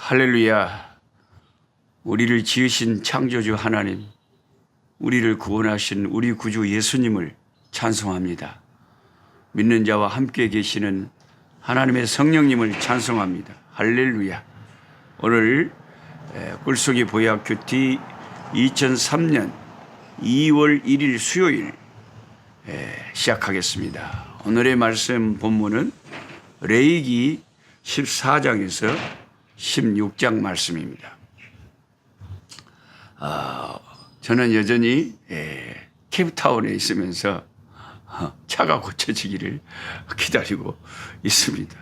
할렐루야. 우리를 지으신 창조주 하나님, 우리를 구원하신 우리 구주 예수님을 찬송합니다. 믿는 자와 함께 계시는 하나님의 성령님을 찬송합니다. 할렐루야. 오늘 꿀속이 보약 큐티 2003년 2월 1일 수요일 시작하겠습니다. 오늘의 말씀 본문은 레위기 14장에서 16장 말씀입니다. 저는 여전히 케이프타운에 있으면서 차가 고쳐지기를 기다리고 있습니다.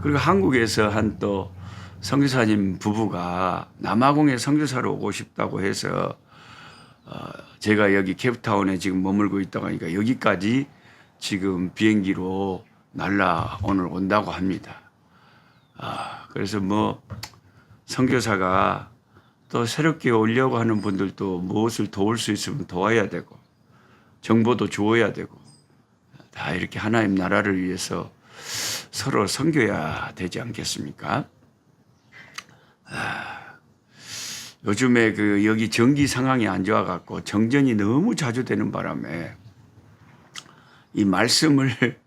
그리고 한국에서 한 또 선교사님 부부가 남아공에 선교사로 오고 싶다고 해서 제가 여기 케이프타운에 지금 머물고 있다고 하니까 여기까지 지금 비행기로 오늘 온다고 합니다. 그래서 선교사가 또 새롭게 오려고 하는 분들도 무엇을 도울 수 있으면 도와야 되고 정보도 주어야 되고 다 이렇게 하나님 나라를 위해서 서로 섬겨야 되지 않겠습니까? 요즘에 여기 전기 상황이 안 좋아갖고 정전이 너무 자주 되는 바람에 이 말씀을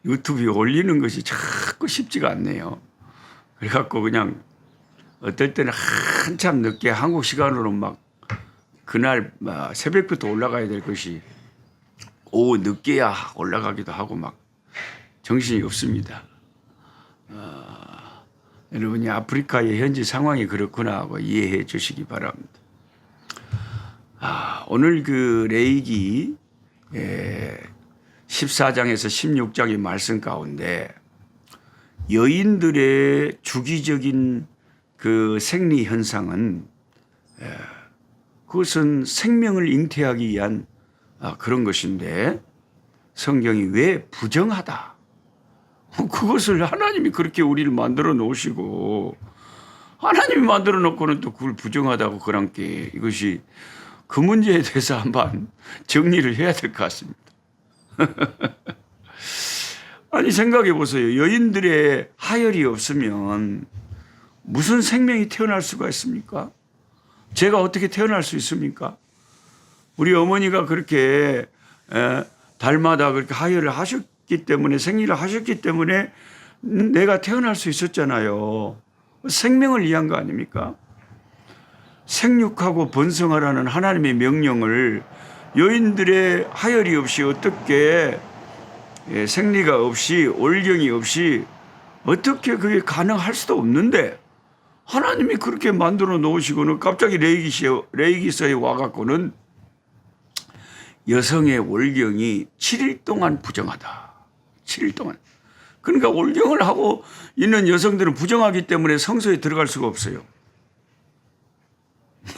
유튜브에 올리는 것이 자꾸 쉽지가 않네요. 그래갖고 그냥 어떨 때는 한참 늦게 한국 시간으로 그날 새벽부터 올라가야 될 것이 오후 늦게야 올라가기도 하고 정신이 없습니다. 여러분이 아프리카의 현지 상황이 그렇구나 하고 이해해 주시기 바랍니다. 오늘 레위기 14장에서 16장의 말씀 가운데 여인들의 주기적인 생리 현상은 그것은 생명을 잉태하기 위한 그런 것인데 성경이 왜 부정하다? 그것을 하나님이 그렇게 우리를 만들어 놓으시고 하나님이 만들어 놓고는 또 그걸 부정하다고 그런 게 이것이 그 문제에 대해서 한번 정리를 해야 될 것 같습니다. 아니 생각해 보세요. 여인들의 하혈이 없으면 무슨 생명이 태어날 수가 있습니까? 제가 어떻게 태어날 수 있습니까? 우리 어머니가 그렇게 달마다 그렇게 하혈을 하셨기 때문에 생리를 하셨기 때문에 내가 태어날 수 있었잖아요. 생명을 위한 거 아닙니까? 생육하고 번성하라는 하나님의 명령을 여인들의 하혈이 없이 어떻게 생리가 없이 올경이 없이 어떻게 그게 가능할 수도 없는데 하나님이 그렇게 만들어 놓으시고는 갑자기 레위기서에 와갖고는 여성의 올경이 7일 동안 부정하다. 7일 동안. 그러니까 올경을 하고 있는 여성들은 부정하기 때문에 성소에 들어갈 수가 없어요.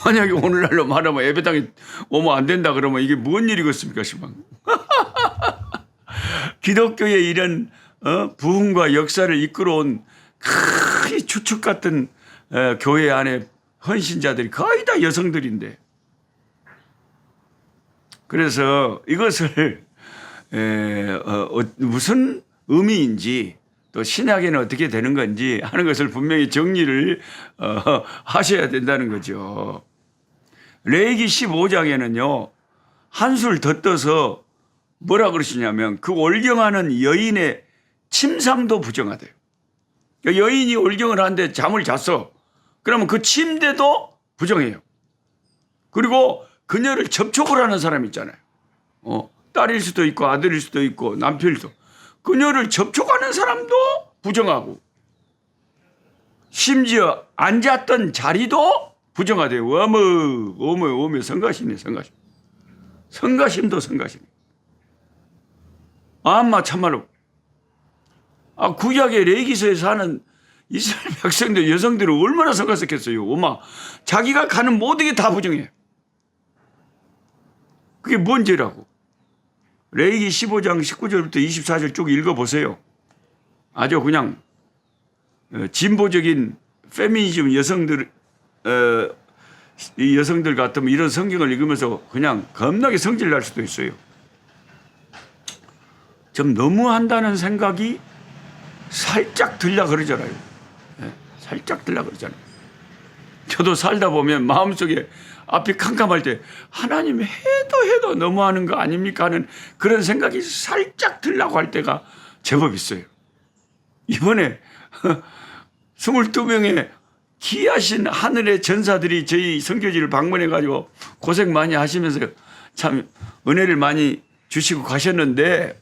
만약에 오늘날로 말하면 예배당에 오면 안 된다 그러면 이게 뭔 일이겠습니까, 시방? 기독교의 이런 부흥과 역사를 이끌어온 큰 주축 같은 교회 안에 헌신자들이 거의 다 여성들인데 그래서 이것을 무슨 의미인지 또 신약에는 어떻게 되는 건지 하는 것을 분명히 정리를 하셔야 된다는 거죠. 레위기 15장에는요 한술 더 떠서 뭐라 그러시냐면 그 올경하는 여인의 침상도 부정하대요. 그러니까 여인이 올경을 하는데 잠을 잤어. 그러면 그 침대도 부정해요. 그리고 그녀를 접촉을 하는 사람 있잖아요. 딸일 수도 있고 아들일 수도 있고 남편일도 그녀를 접촉하는 사람도 부정하고 심지어 앉았던 자리도 부정하대요. 어머 성가시네 성가심. 성가심도 성가심. 참말로 구약의 레위기서에 사는 이스라엘 백성들 여성들은 얼마나 성가셨겠어요. 자기가 가는 모든 게 다 부정해. 그게 뭔 죄라고. 레위기 15장 19절부터 24절 쭉 읽어보세요. 아주 그냥 진보적인 페미니즘 이 여성들 같으면 이런 성경을 읽으면서 그냥 겁나게 성질 날 수도 있어요. 좀 너무한다는 생각이 살짝 들려 그러잖아요. 살짝 들라 그러잖아요. 저도 살다 보면 마음속에 앞이 캄캄할 때 하나님 해도 너무하는 거 아닙니까 하는 그런 생각이 살짝 들라고 할 때가 제법 있어요. 이번에 22명의 귀하신 하늘의 전사들이 저희 선교지를 방문해 가지고 고생 많이 하시면서 참 은혜를 많이 주시고 가셨는데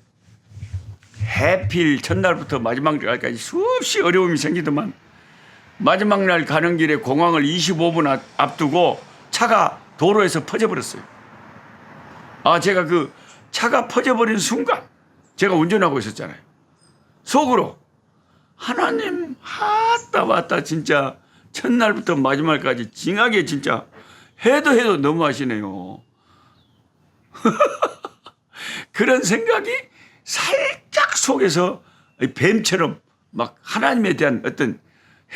해필 첫날부터 마지막 날까지 수없이 어려움이 생기더만 마지막 날 가는 길에 공항을 25분 앞두고 차가 도로에서 퍼져버렸어요. 제가 그 차가 퍼져버린 순간 제가 운전하고 있었잖아요. 속으로 하나님 왔다 진짜 첫날부터 마지막까지 징하게 진짜 해도 너무하시네요. 그런 생각이 살짝 속에서 뱀처럼 막 하나님에 대한 어떤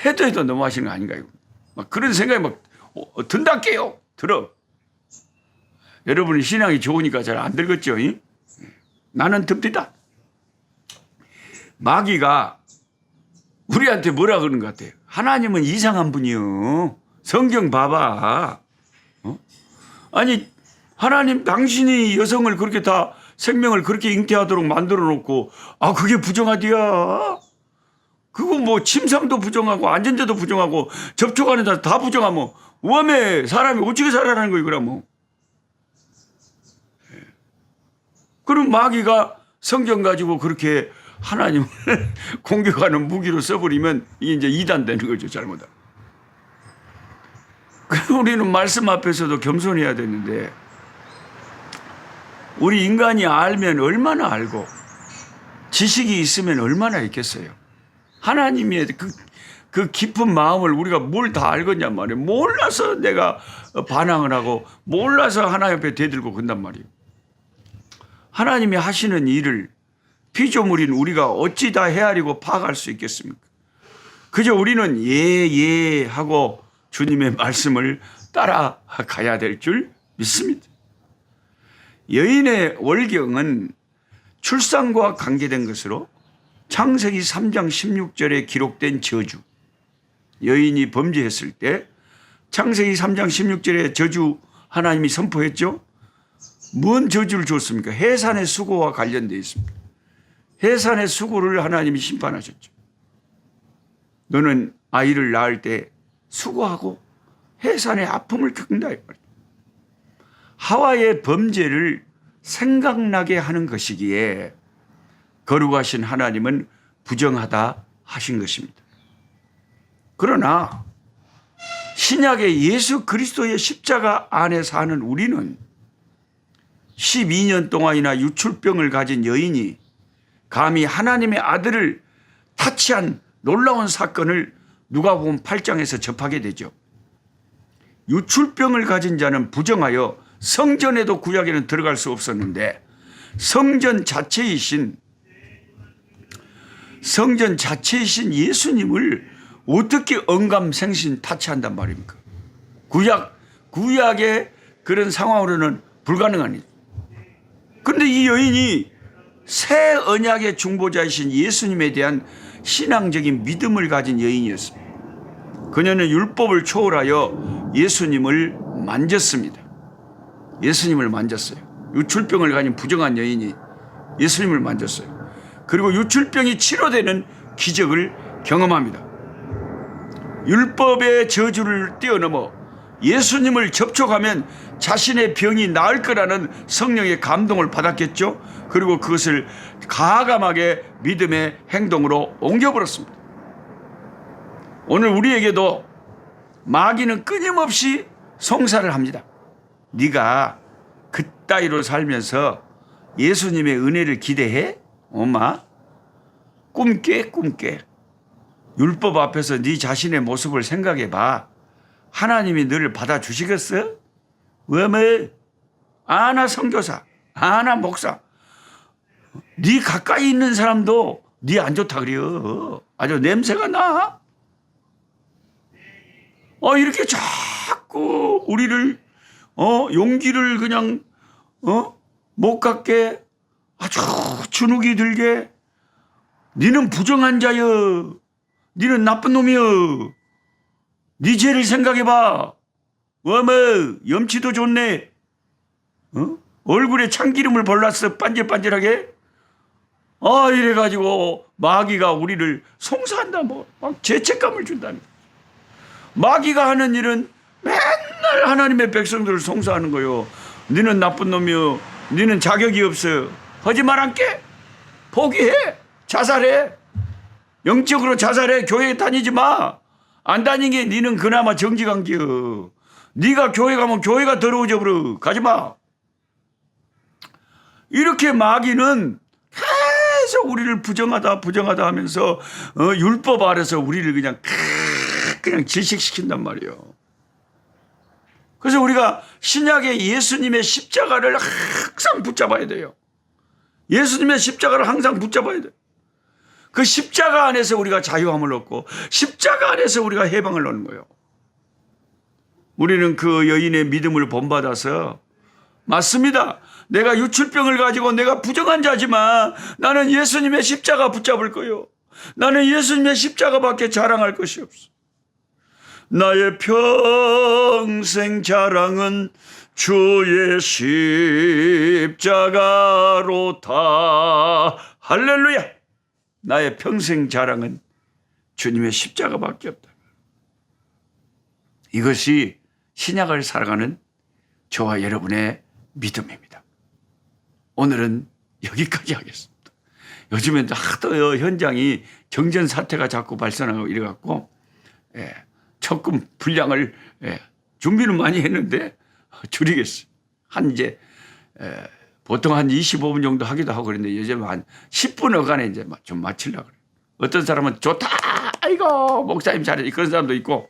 해도 너무하시는 거 아닌가요? 막 그런 생각이 막 든다게요. 들어. 여러분이 신앙이 좋으니까 잘 안 들겠죠? 나는 듭디다. 마귀가 우리한테 뭐라 그러는 것 같아요? 하나님은 이상한 분이요. 성경 봐봐. 아니 하나님 당신이 여성을 그렇게 다 생명을 그렇게 잉태하도록 만들어 놓고 그게 부정하디야. 그거 뭐 침상도 부정하고 안전제도 부정하고 접촉하는 자 다 부정하면 웜에 사람이 어떻게 살아라는 거예요 그러면. 그럼 마귀가 성경 가지고 그렇게 하나님을 공격하는 무기로 써버리면 이게 이제 이단 되는 거죠. 잘못하면. 그럼 우리는 말씀 앞에서도 겸손해야 되는데 우리 인간이 알면 얼마나 알고 지식이 있으면 얼마나 있겠어요. 하나님의 그 깊은 마음을 우리가 뭘 다 알겠냔 말이에요. 몰라서 내가 반항을 하고 몰라서 하나님 앞에 대들고 그런단 말이에요. 하나님이 하시는 일을 피조물인 우리가 어찌 다 헤아리고 파악할 수 있겠습니까? 그저 우리는 예 하고 주님의 말씀을 따라가야 될 줄 믿습니다. 여인의 월경은 출산과 관계된 것으로 창세기 3장 16절에 기록된 저주, 여인이 범죄했을 때 창세기 3장 16절에 저주 하나님이 선포했죠. 뭔 저주를 줬습니까? 해산의 수고와 관련되어 있습니다. 해산의 수고를 하나님이 심판하셨죠. 너는 아이를 낳을 때 수고하고 해산의 아픔을 겪는다. 하와의 범죄를 생각나게 하는 것이기에 거룩하신 하나님은 부정하다 하신 것입니다. 그러나 신약의 예수 그리스도의 십자가 안에 사는 우리는 12년 동안이나 유출병을 가진 여인이 감히 하나님의 아들을 타치한 놀라운 사건을 누가복음 8장에서 접하게 되죠. 유출병을 가진 자는 부정하여 성전에도 구약에는 들어갈 수 없었는데 성전 자체이신 예수님을 어떻게 언감생신 타치한단 말입니까? 구약의 그런 상황으로는 불가능한 일. 그런데 이 여인이 새 언약의 중보자이신 예수님에 대한 신앙적인 믿음을 가진 여인이었습니다. 그녀는 율법을 초월하여 예수님을 만졌습니다. 예수님을 만졌어요. 유출병을 가진 부정한 여인이 예수님을 만졌어요. 그리고 유출병이 치료되는 기적을 경험합니다. 율법의 저주를 뛰어넘어 예수님을 접촉하면 자신의 병이 나을 거라는 성령의 감동을 받았겠죠. 그리고 그것을 가감하게 믿음의 행동으로 옮겨버렸습니다. 오늘 우리에게도 마귀는 끊임없이 송사를 합니다. 네가 그따위로 살면서 예수님의 은혜를 기대해? 엄마? 꿈깨. 율법 앞에서 네 자신의 모습을 생각해봐. 하나님이 너를 받아주시겠어? 왜? 아나 선교사, 아나 목사. 네 가까이 있는 사람도 네 안 좋다 그래요. 아주 냄새가 나. 이렇게 자꾸 우리를 용기를 그냥 못 갖게 아주 주눅이 들게. 너는 부정한 자여. 니는 나쁜 놈이여. 네 죄를 생각해봐. 어머, 염치도 좋네. 얼굴에 참기름을 발랐어, 반질반질하게. 이래가지고 마귀가 우리를 송사한다, 막 죄책감을 준다는 거야. 마귀가 하는 일은 맨날 하나님의 백성들을 송사하는 거요. 너는 나쁜 놈이요. 너는 자격이 없어. 하지 말란께. 포기해. 자살해. 영적으로 자살해. 교회 다니지 마. 안 다니게 너는 그나마 정직한겨. 네가 교회 가면 교회가 더러워져 버려. 가지 마. 이렇게 마귀는 계속 우리를 부정하다 하면서 율법 아래서 우리를 그냥 질식시킨단 말이에요. 그래서 우리가 신약의 예수님의 십자가를 항상 붙잡아야 돼요. 예수님의 십자가를 항상 붙잡아야 돼요. 그 십자가 안에서 우리가 자유함을 얻고 십자가 안에서 우리가 해방을 얻는 거예요. 우리는 그 여인의 믿음을 본받아서 맞습니다. 내가 유출병을 가지고 내가 부정한 자지만 나는 예수님의 십자가 붙잡을 거요. 나는 예수님의 십자가밖에 자랑할 것이 없어. 나의 평생 자랑은 주의 십자가로다. 할렐루야. 나의 평생 자랑은 주님의 십자가밖에 없다. 이것이 신약을 살아가는 저와 여러분의 믿음입니다. 오늘은 여기까지 하겠습니다. 요즘엔 하도 현장이 정전 사태가 자꾸 발생하고 이래갖고 적금 분량을 준비는 많이 했는데 줄이겠어요. 보통 한 25분 정도 하기도 하고 그랬는데 요즘 한 10분 어간에 이제 좀 마치려고 그래요. 어떤 사람은 좋다, 아이고 목사님 잘해, 그런 사람도 있고,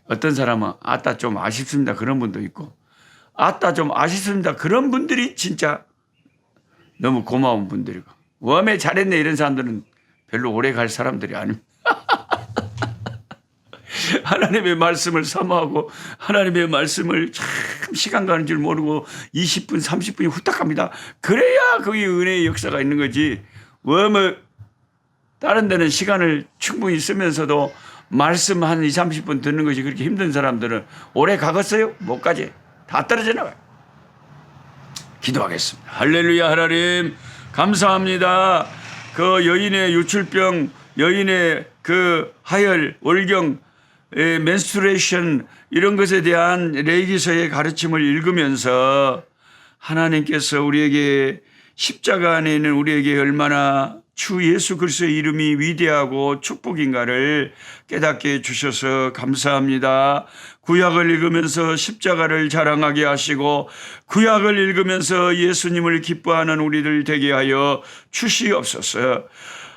어떤 사람은 아따 좀 아쉽습니다, 그런 분도 있고, 아따 좀 아쉽습니다, 그런 분들이 진짜 너무 고마운 분들이고, 웜에 잘했네 이런 사람들은 별로 오래 갈 사람들이 아닙니다. 하나님의 말씀을 사모하고 하나님의 말씀을 참 시간 가는 줄 모르고 20분 30분이 후딱 갑니다. 그래야 거기 은혜의 역사가 있는 거지. 다른 데는 시간을 충분히 쓰면서도 말씀 한 20, 30분 듣는 것이 그렇게 힘든 사람들은 오래 가겠어요? 못 가지. 다 떨어져 나와요. 기도하겠습니다. 할렐루야. 하나님 감사합니다. 그 여인의 유출병, 여인의 그 하혈, 월경, menstruation 이런 것에 대한 레위기서의 가르침을 읽으면서 하나님께서 우리에게 십자가 안에 있는 우리에게 얼마나 주 예수 그리스도의 이름이 위대하고 축복인가를 깨닫게 해주셔서 감사합니다. 구약을 읽으면서 십자가를 자랑하게 하시고 구약을 읽으면서 예수님을 기뻐하는 우리들 되게 하여 주시옵소서.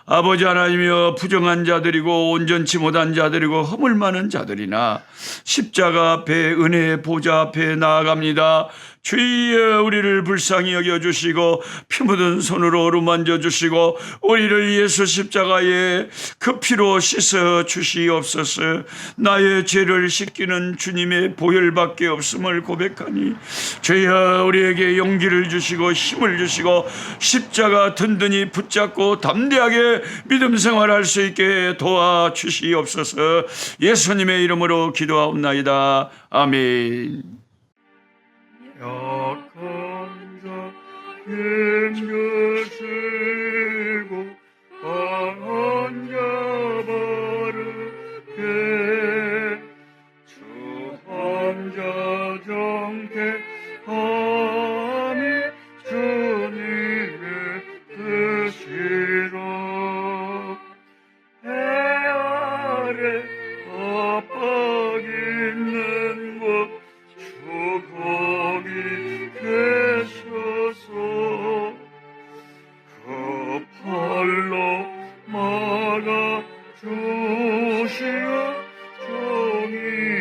아버지 하나님이여, 부정한 자들이고 온전치 못한 자들이고 허물 많은 자들이나 십자가 앞에 은혜의 보좌 앞에 나아갑니다. 주여, 우리를 불쌍히 여겨주시고 피 묻은 손으로 어루만져 주시고 우리를 예수 십자가에 그 피로 씻어 주시옵소서. 나의 죄를 씻기는 주님의 보혈밖에 없음을 고백하니 주여, 우리에게 용기를 주시고 힘을 주시고 십자가 든든히 붙잡고 담대하게 믿음 생활할 수 있게 도와주시옵소서. 예수님의 이름으로 기도하옵나이다. 아멘. 약한 자의 것을